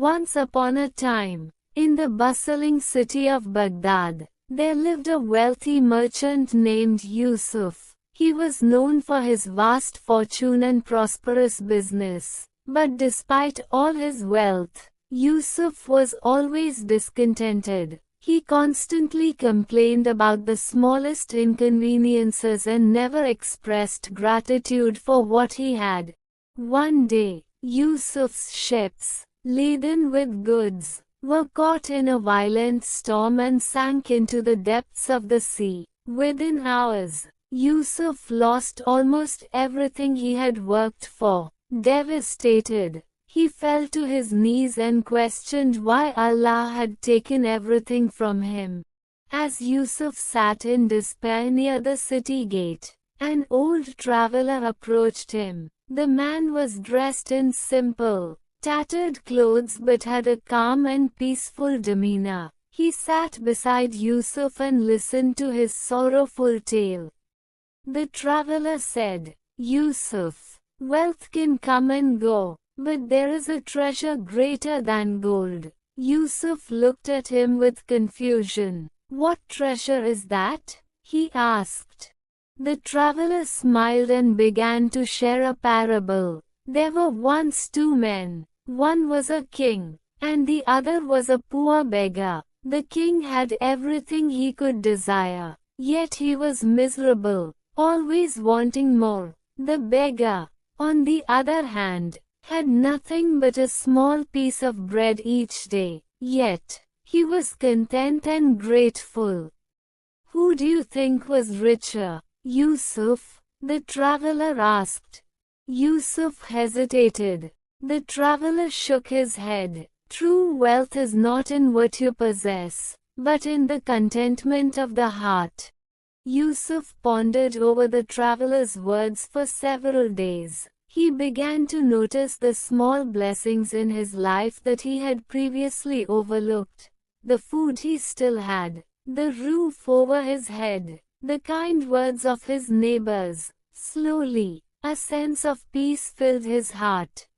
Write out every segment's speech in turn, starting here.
Once upon a time, in the bustling city of Baghdad, there lived a wealthy merchant named Yusuf. He was known for his vast fortune and prosperous business. But despite all his wealth, Yusuf was always discontented. He constantly complained about the smallest inconveniences and never expressed gratitude for what he had. One day, Yusuf's ships, laden with goods, were caught in a violent storm and sank into the depths of the sea. Within hours, Yusuf lost almost everything he had worked for. Devastated, he fell to his knees and questioned why Allah had taken everything from him. As Yusuf sat in despair near the city gate, an old traveler approached him. The man was dressed in simple, tattered clothes but had a calm and peaceful demeanor. He sat beside Yusuf and listened to his sorrowful tale. The traveler said, "Yusuf, wealth can come and go, but there is a treasure greater than gold." Yusuf looked at him with confusion. "What treasure is that?" he asked. The traveler smiled and began to share a parable. There were once two men. One was a king, and the other was a poor beggar. The king had everything he could desire, yet he was miserable, always wanting more. The beggar, on the other hand, had nothing but a small piece of bread each day, yet he was content and grateful. "Who do you think was richer, Yusuf?" the traveler asked. Yusuf hesitated. The traveler shook his head. "True wealth is not in what you possess, but in the contentment of the heart." Yusuf pondered over the traveler's words for several days. He began to notice the small blessings in his life that he had previously overlooked. The food he still had, the roof over his head, the kind words of his neighbors. Slowly, a sense of peace filled his heart.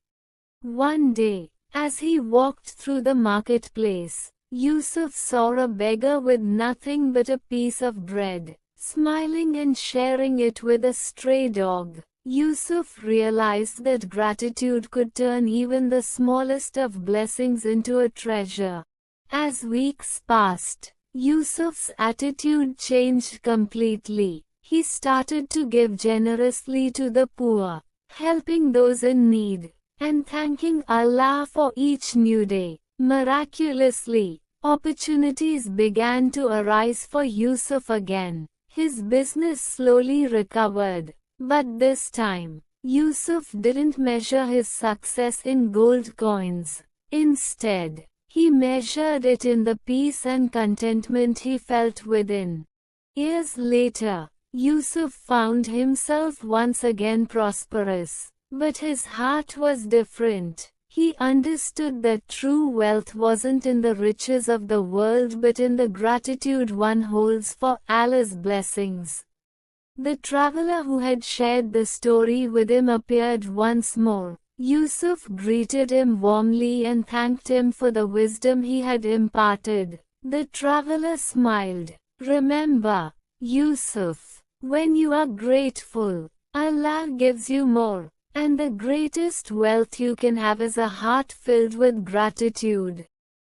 One day, as he walked through the marketplace, Yusuf saw a beggar with nothing but a piece of bread, smiling and sharing it with a stray dog. Yusuf realized that gratitude could turn even the smallest of blessings into a treasure. As weeks passed, Yusuf's attitude changed completely. He started to give generously to the poor, helping those in need, and thanking Allah for each new day. Miraculously, opportunities began to arise for Yusuf again. His business slowly recovered. But this time, Yusuf didn't measure his success in gold coins. Instead, he measured it in the peace and contentment he felt within. Years later, Yusuf found himself once again prosperous. But his heart was different. He understood that true wealth wasn't in the riches of the world but in the gratitude one holds for Allah's blessings. The traveler who had shared the story with him appeared once more. Yusuf greeted him warmly and thanked him for the wisdom he had imparted. The traveler smiled. "Remember, Yusuf, when you are grateful, Allah gives you more, and the greatest wealth you can have is a heart filled with gratitude."